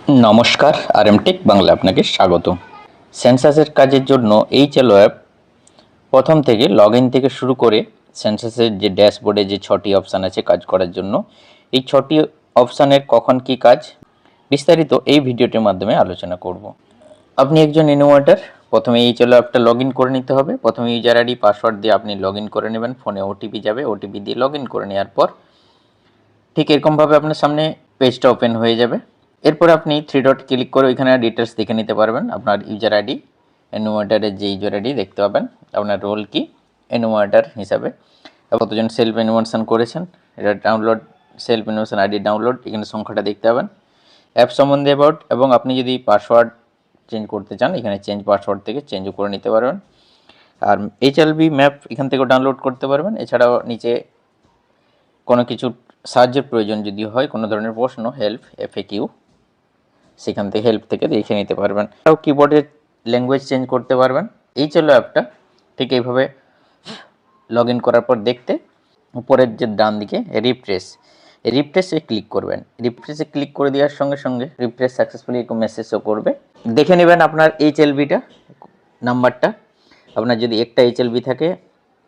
নমস্কার, আরএমটেক বাংলা আপনাকে স্বাগত। সেন্সাসের কাজের জন্য এইচএলও অ্যাপ প্রথম থেকে লগ ইন থেকে শুরু করে সেন্সাসের যে ড্যাশবোর্ডে যে 6টি অপশান আছে কাজ করার জন্য, এই 6টি অপশানের কখন কি কাজ বিস্তারিত এই ভিডিওটির মাধ্যমে আলোচনা করব। আপনি একজন ইনোভেটর, প্রথমে এইচএলও অ্যাপটা লগ ইন করে নিতে হবে। প্রথমে ইউজার আইডি পাসওয়ার্ড দিয়ে আপনি লগ ইন করে নেবেন। ফোনে ওটিপি যাবে, ওটিপি দিয়ে লগ ইন করে নেওয়ার পর ঠিক এরকমভাবে আপনার সামনে পেজটা ওপেন হয়ে যাবে। এরপর আপনি 3 ডট ক্লিক করে ওইখানে ডিটেলস দেখে নিতে পারবেন। আপনার ইউজার আইডি, এনুমারেটরের যে ইউজার আইডি দেখতে পাবেন, আপনার রোল কি এনুমারেটর হিসাবে, কতজন সেলফ এনুমারেশন করেছেন, এটা download self enumeration ID download, এখানে সংখ্যাটা দেখতে পাবেন। অ্যাপ সম্বন্ধে অ্যাবাউট, এবং আপনি যদি পাসওয়ার্ড চেঞ্জ করতে চান এখানে চেঞ্জ পাসওয়ার্ড থেকে চেঞ্জও করে নিতে পারবেন। আর এইচএলবি ম্যাপ এখান থেকেও ডাউনলোড করতে পারবেন। এছাড়াও নিচে কোনো কিছু সাহায্যের প্রয়োজন যদি হয়, কোনো ধরনের প্রশ্ন, হেল্প, এফএকিউ, সেখান থেকে হেল্প থেকে দেখে নিতে পারবেন। তাও কিবোর্ডের ল্যাঙ্গুয়েজ চেঞ্জ করতে পারবেন। এই ছিল অ্যাপটা। ঠিক এইভাবে লগ ইন করার পর দেখতে উপরের যে ডান দিকে রিফ্রেশে ক্লিক করবেন। রিফ্রেশে ক্লিক করে দেওয়ার সঙ্গে সঙ্গে রিফ্রেশ সাকসেসফুলি এরকম মেসেজও করবে। দেখে নেবেন আপনার এইচএলবিটা নাম্বারটা। আপনার যদি একটা এইচএলবি থাকে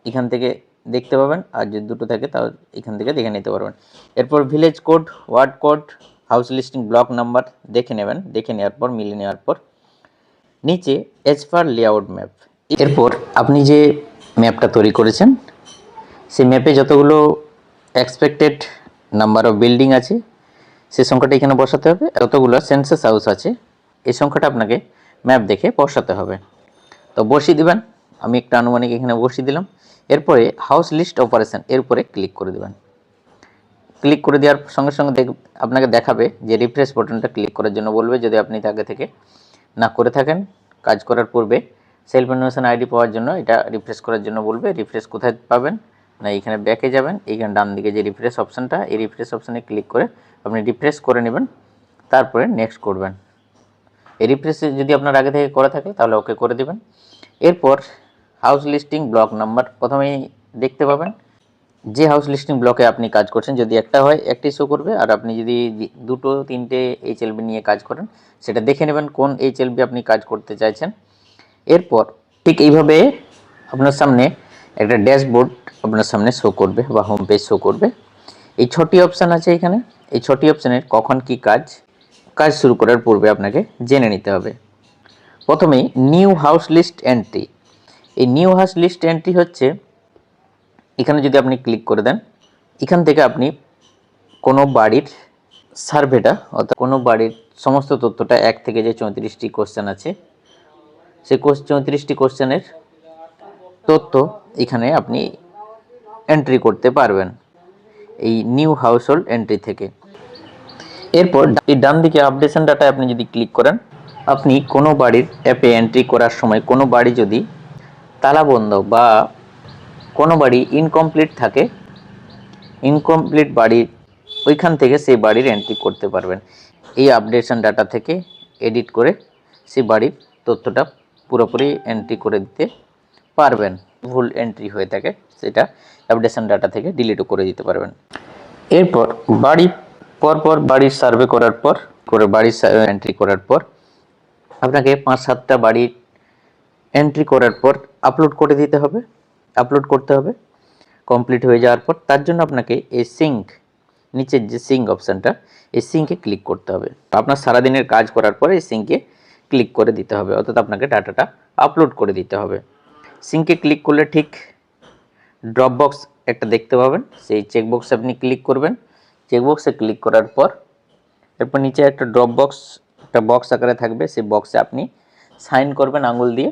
এখান থেকে দেখতে পাবেন, আর যদি দুটো থাকে তাও এখান থেকে দেখে নিতে পারবেন। এরপর village code, word code, house listing, block number দেখে নেবেন। দেখে নেওয়ার পর মিলিয়ে নেওয়ার পর নিচে এজ পার লেআউট ম্যাপ। এরপর আপনি যে ম্যাপটা তৈরি করেছেন সেই ম্যাপে যতগুলো এক্সপেক্টেড নাম্বার অফ বিল্ডিং আছে সেই সংখ্যাটা এখানে বসাতে হবে। যতগুলো সেন্সাস হাউস আছে এই সংখ্যাটা আপনাকে ম্যাপ দেখে বসাতে হবে। তো বসিয়ে দিবেন। আমি একটা আনুমানিক এখানে বসিয়ে দিলাম। এরপরে হাউস লিস্ট অপারেশন এর উপরে ক্লিক করে দেবেন। ক্লিক করে দেওয়ার সঙ্গে সঙ্গে আপনাকে দেখাবে যে রিফ্রেশ বাটনটা ক্লিক করার জন্য বলবে। যদি আপনি আগে থেকে না করে থাকেন, কাজ করার পূর্বে সেলফ এনুমারেশন আইডি পাওয়ার জন্য এটা রিফ্রেশ করার জন্য বলবে। রিফ্রেশ কোথায় পাবেন না, এখানে ব্যাকে যাবেন, এইখানে ডান দিকে যে রিফ্রেশ অপশানটা, এই রিফ্রেশ অপশানে ক্লিক করে আপনি রিফ্রেশ করে নেবেন। তারপরে নেক্সট করবেন। এই রিফ্রেশে যদি আপনার আগে থেকে করা থাকে তাহলে ওকে করে দেবেন। এরপর হাউস লিস্টিং ব্লক নাম্বার প্রথমেই দেখতে পাবেন। যে হাউস লিস্টিং ব্লকে আপনি কাজ করছেন যদি একটা হয় একটি শো করবে, আর আপনি যদি দুটো তিনটে এইচএলবি নিয়ে কাজ করেন সেটা দেখে নেবেন কোন এইচএলবি আপনি কাজ করতে চাইছেন। এরপর ঠিক এইভাবে আপনার সামনে একটা ড্যাশবোর্ড আপনার সামনে শো করবে বা হোম পেজ শো করবে। এই 6টি অপশান আছে এখানে। এই 6টি অপশানের কখন কি কাজ শুরু করার পূর্বে আপনাকে জেনে নিতে হবে। প্রথমেই নিউ হাউস লিস্ট এন্ট্রি। এই নিউ হাউস লিস্ট এন্ট্রি হচ্ছে, এখানে যদি আপনি ক্লিক করে দেন এখান থেকে আপনি কোনো বাড়ির সার্ভেটা অর্থাৎ কোনো বাড়ির সমস্ত তথ্যটা 1 থেকে যে 34টি কোশ্চেন আছে সেই 34টি কোশ্চেনের তথ্য এখানে আপনি এন্ট্রি করতে পারবেন এই নিউ হাউস হোল্ড এন্ট্রি থেকে। এরপর এই ডান দিকে আপডেশন ডাটা আপনি যদি ক্লিক করেন, আপনি কোনো বাড়ির অ্যাপে এন্ট্রি করার সময় কোনো বাড়ি যদি তালাবন্ধ বা কোনো বাড়ি ইনকমপ্লিট থাকে, ইনকমপ্লিট বাড়ির ওইখান থেকে সেই বাড়ির এন্ট্রি করতে পারবেন। এই আপডেশন ডাটা থেকে এডিট করে সেই বাড়ির তথ্যটা পুরোপুরি এন্ট্রি করে দিতে পারবেন। ভুল এন্ট্রি হয়ে থাকে সেটা আপডেশন ডাটা থেকে ডিলিটও করে দিতে পারবেন। এরপর পরপর বাড়ির সার্ভে করার পর বাড়ির এন্ট্রি করার পর আপনাকে 5-7টা বাড়ির এন্ট্রি করার পর আপলোড করতে হবে। কমপ্লিট হয়ে যাওয়ার পর তার জন্য আপনাকে এই সিঙ্ক, নিচের যে সিঙ্ক অপশানটা, এই সিঙ্কে ক্লিক করতে হবে। আপনার সারাদিনের কাজ করার পরে এই সিঙ্কে ক্লিক করে দিতে হবে, অর্থাৎ আপনাকে ডাটাটা আপলোড করে দিতে হবে। সিঙ্কে ক্লিক করলে ঠিক ড্রপ বক্স একটা দেখতে পাবেন, সেই চেকবক্সে আপনি ক্লিক করবেন। চেকবক্সে ক্লিক করার পর এরপর নিচে একটা একটা বক্স আকারে থাকবে, সেই বক্সে আপনি সাইন করবেন আঙুল দিয়ে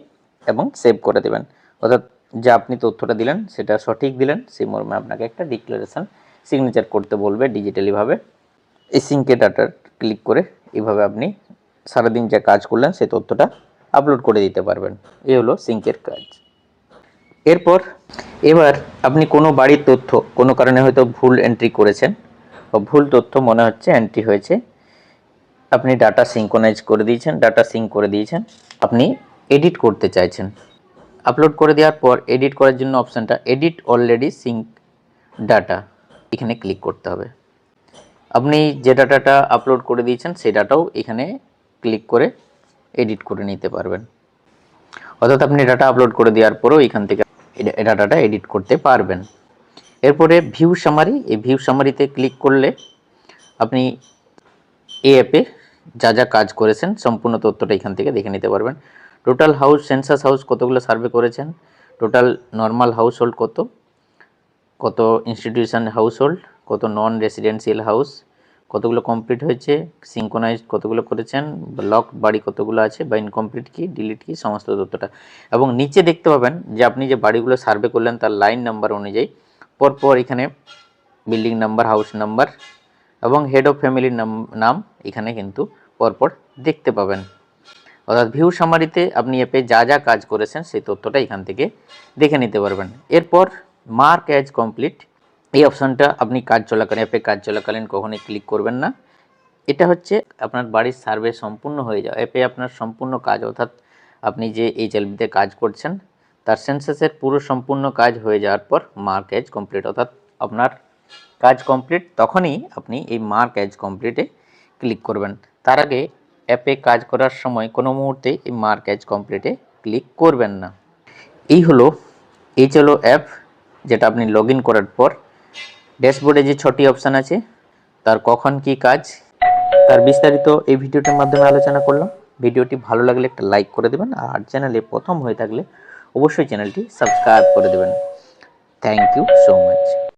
এবং সেভ করে দেবেন। অর্থাৎ যা আপনি তথ্যটা দিলেন সেটা সঠিক দিলেন, সেই মর্মে আপনাকে একটা ডিক্লারেশন সিগনেচার করতে বলবে ডিজিটালিভাবে। এই সিঙ্কে ডাটা ক্লিক করে এইভাবে আপনি সারাদিন যা কাজ করলেন সেই তথ্যটা আপলোড করে দিতে পারবেন। এই হলো সিঙ্কের কাজ। এবার আপনি কোনো বাড়ির তথ্য কোনো কারণে হয়তো ভুল এন্ট্রি করেছেন বা ভুল তথ্য মনে হচ্ছে এন্ট্রি হয়েছে, আপনি ডাটা সিঙ্কোনাইজ করে দিয়েছেন, আপনি এডিট করতে চাইছেন। আপলোড করে দেওয়ার পর এডিট করার জন্য অপশানটা এডিট অলরেডি সিঙ্ক ডাটা, এখানে ক্লিক করতে হবে। আপনি যে ডাটাটা আপলোড করে দিয়েছেন সেই ডাটাও এখানে ক্লিক করে এডিট করে নিতে পারবেন। অর্থাৎ আপনি ডাটা আপলোড করে দেওয়ার পরেও এখান থেকে ডাটাটা এডিট করতে পারবেন। এরপরে ভিউ সামারি, এই ভিউ সামারিতে ক্লিক করলে আপনি এই অ্যাপে যা যা কাজ করেছেন সম্পূর্ণ তথ্যটা এখান থেকে দেখে নিতে পারবেন। টোটাল হাউস, সেন্সাস হাউস কতগুলো সার্ভে করেছেন, টোটাল নর্মাল হাউস হোল্ড কত ইনস্টিটিউশন হাউস হোল্ড, কত নন রেসিডেন্সিয়াল হাউস, কতগুলো কমপ্লিট হয়েছে, সিঙ্কোনাইজড কতগুলো করেছেন, লক বাড়ি কতগুলো আছে বা ইনকমপ্লিট কি, ডিলিট কি, সমস্ত তথ্যটা। এবং নিচে দেখতে পাবেন যে আপনি যে বাড়িগুলো সার্ভে করলেন তার লাইন নাম্বার অনুযায়ী পরপর এখানে বিল্ডিং নাম্বার, হাউস নাম্বার এবং হেড অফ ফ্যামিলির নাম এখানে কিন্তু পরপর দেখতে পাবেন। অর্থাৎ ভিউ সামারিতে আপনি অ্যাপে যা যা কাজ করেছেন সেই তথ্যটা এখান থেকে দেখে নিতে পারবেন। এরপর মার্ক অ্যাজ কমপ্লিট, এই অপশানটা আপনি কাজ চলাকালীন, অ্যাপে কাজ চলাকালীন কখনোই ক্লিক করবেন না। এটা হচ্ছে আপনার বাড়ির সার্ভে সম্পূর্ণ হয়ে যাওয়া, অ্যাপে আপনার সম্পূর্ণ কাজ, অর্থাৎ আপনি যে এইচএলবিতে কাজ করছেন তার সেন্সাসের পুরো সম্পূর্ণ কাজ হয়ে যাওয়ার পর মার্ক অ্যাজ কমপ্লিট, অর্থাৎ আপনার কাজ কমপ্লিট, তখনই আপনি এই মার্ক অ্যাজ কমপ্লিটে ক্লিক করবেন। তার আগে অ্যাপে কাজ করার সময় কোনো মুহূর্তে এই মার্ক অ্যাজ কমপ্লিটে ক্লিক করবেন না। এই হলো অ্যাপ, যেটা আপনি লগ ইন করার পর ড্যাশবোর্ডে যে 6টি অপশান আছে তার কখন কি কাজ তার বিস্তারিত এই ভিডিওটির মাধ্যমে আলোচনা করলাম। ভিডিওটি ভালো লাগলে একটা লাইক করে দেবেন, আর চ্যানেলে প্রথম হয়ে থাকলে অবশ্যই চ্যানেলটি সাবস্ক্রাইব করে দেবেন। Thank you so much.